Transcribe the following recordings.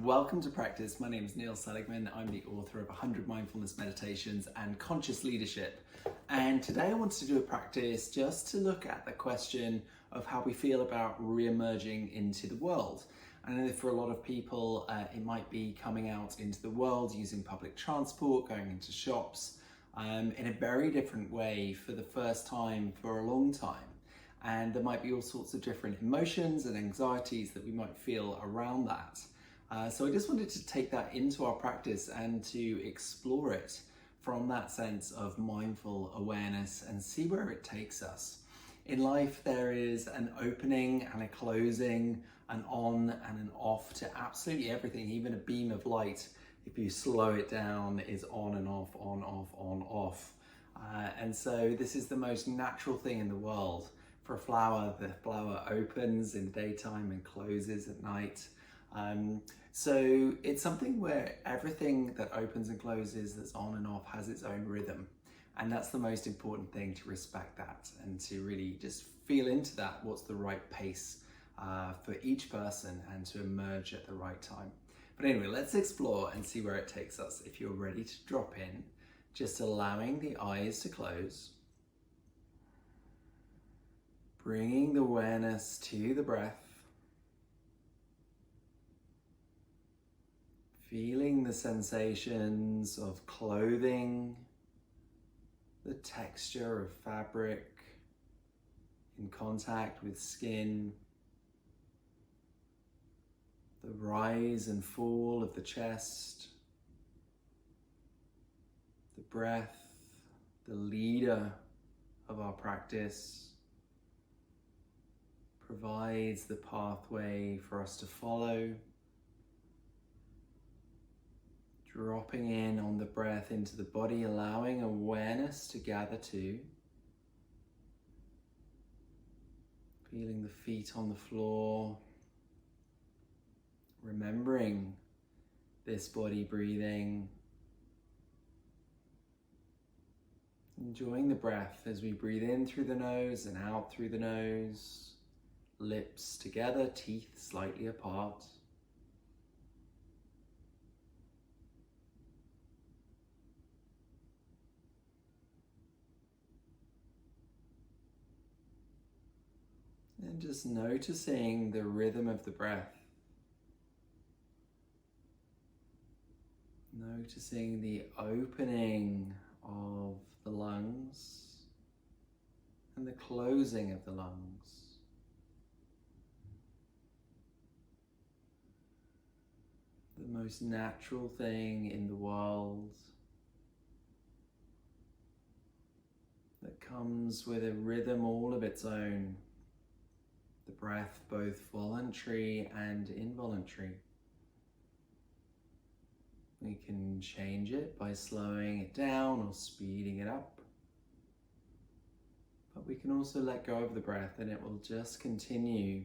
Welcome to Practice. My name is Neil Seligman. I'm the author of 100 Mindfulness Meditations and Conscious Leadership. And today I wanted to do a practice just to look at the question of how we feel about re-emerging into the world. I know that for a lot of people, it might be coming out into the world using public transport, going into shops, in a very different way for the first time for a long time. And there might be all sorts of different emotions and anxieties that we might feel around that. So I just wanted to take that into our practice and to explore it from that sense of mindful awareness and see where it takes us. In life, there is an opening and a closing, an on and an off to absolutely everything. Even a beam of light, if you slow it down, is on and off, on, off, on, off. And so this is the most natural thing in the world. For a flower, the flower opens in daytime and closes at night. So it's something where everything that opens and closes, that's on and off, has its own rhythm. And that's the most important thing, to respect that and to really just feel into that, what's the right pace for each person, and to emerge at the right time. But anyway, let's explore and see where it takes us. If you're ready to drop in, just allowing the eyes to close, bringing the awareness to the breath, feeling the sensations of clothing, the texture of fabric in contact with skin, the rise and fall of the chest, the breath, the leader of our practice, provides the pathway for us to follow. Dropping in on the breath into the body, allowing awareness to gather to. Feeling the feet on the floor. Remembering this body breathing. Enjoying the breath as we breathe in through the nose and out through the nose. Lips together, teeth slightly apart. And just noticing the rhythm of the breath. Noticing the opening of the lungs and the closing of the lungs. The most natural thing in the world that comes with a rhythm all of its own. The breath, both voluntary and involuntary. We can change it by slowing it down or speeding it up. But we can also let go of the breath and it will just continue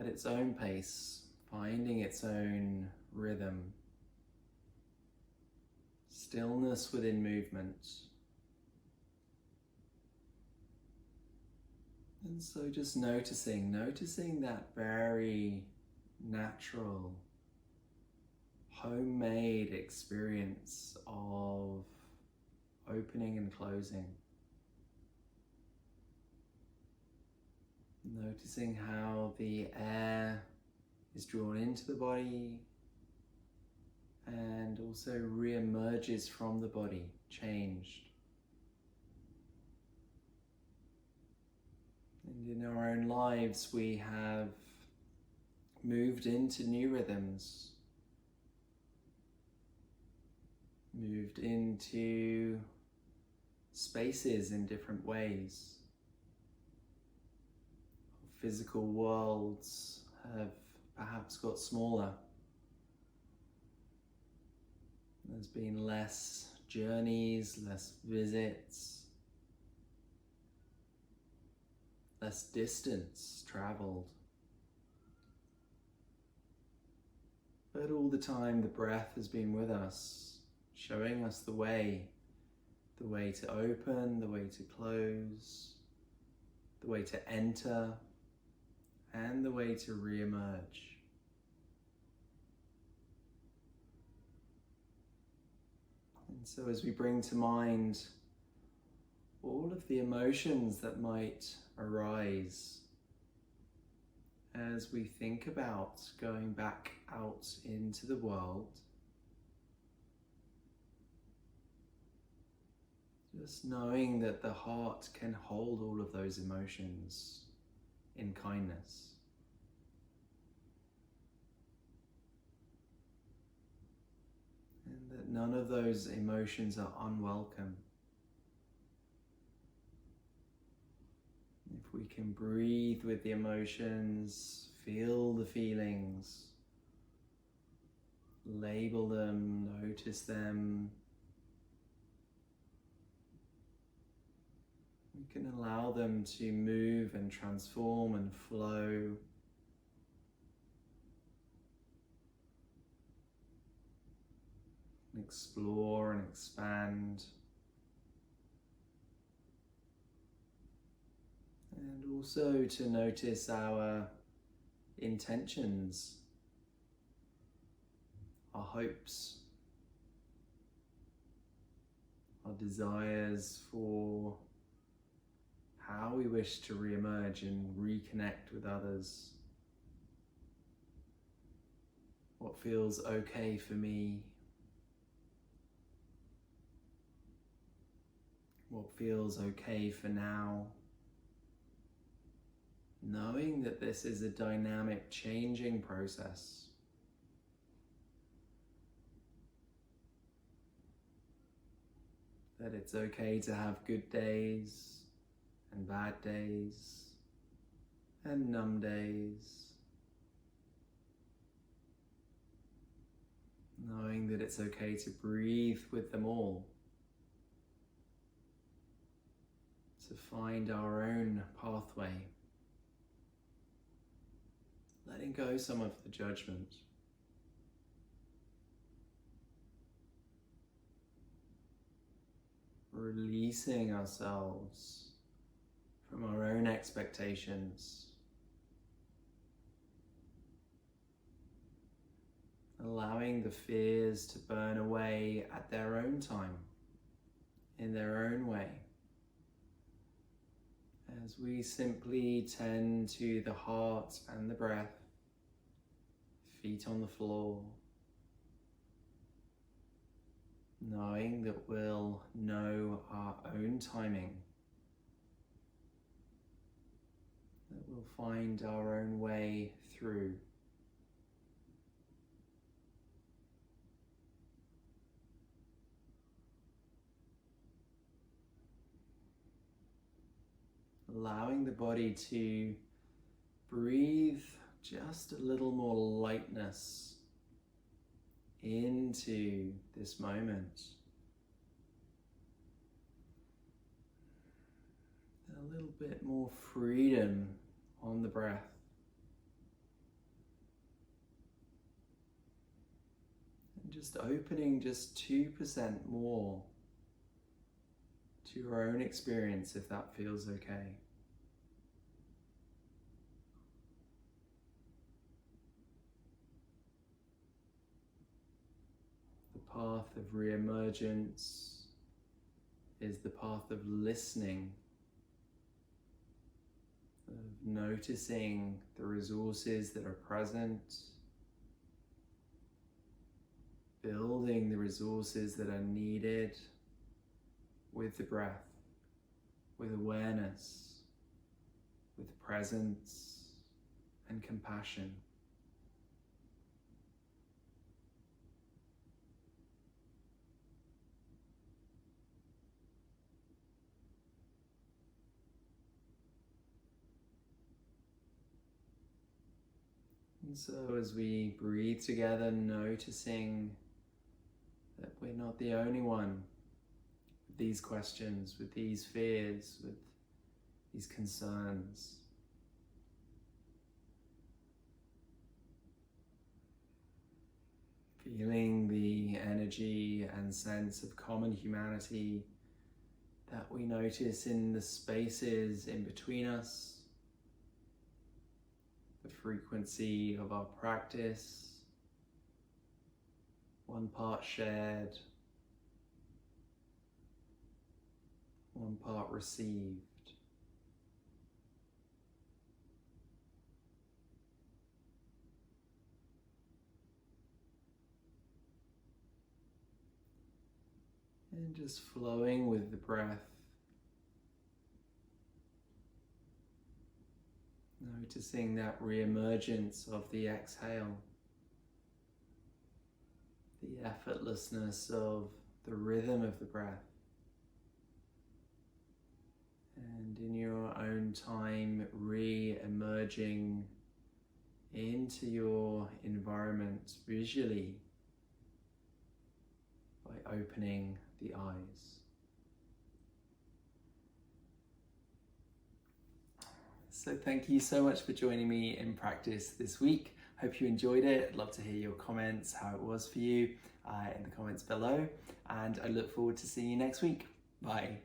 at its own pace, finding its own rhythm. Stillness within movement. And so just noticing that very natural, homemade experience of opening and closing. Noticing how the air is drawn into the body and also re-emerges from the body, changed. And in our own lives, we have moved into new rhythms, moved into spaces in different ways. Physical worlds have perhaps got smaller. There's been less journeys, less visits, less distance traveled. But all the time the breath has been with us, showing us the way to open, the way to close, the way to enter, and the way to re-emerge. And so as we bring to mind all of the emotions that might arise as we think about going back out into the world, just knowing that the heart can hold all of those emotions in kindness. And that none of those emotions are unwelcome. If we can breathe with the emotions, feel the feelings, label them, notice them, we can allow them to move and transform and flow. And explore and expand. And also to notice our intentions, our hopes, our desires for how we wish to re-emerge and reconnect with others. What feels okay for me? What feels okay for now? Knowing that this is a dynamic, changing process. That it's okay to have good days and bad days and numb days. Knowing that it's okay to breathe with them all. To find our own pathway. Letting go some of the judgment. Releasing ourselves from our own expectations. Allowing the fears to burn away at their own time, in their own way. As we simply tend to the heart and the breath, feet on the floor, knowing that we'll know our own timing, that we'll find our own way through. Allowing the body to breathe just a little more lightness into this moment. A little bit more freedom on the breath. And just opening just 2% more to your own experience if that feels okay. The path of re-emergence is the path of listening, of noticing the resources that are present, building the resources that are needed with the breath, with awareness, with presence and compassion. And so as we breathe together, noticing that we're not the only one with these questions, with these fears, with these concerns. Feeling the energy and sense of common humanity that we notice in the spaces in between us, the frequency of our practice, one part shared, one part received. And just flowing with the breath. Noticing that re-emergence of the exhale. The effortlessness of the rhythm of the breath. And in your own time, re-emerging into your environment visually by opening the eyes. So thank you so much for joining me in practice this week. Hope you enjoyed it. I'd love to hear your comments, how it was for you in the comments below. And I look forward to seeing you next week. Bye.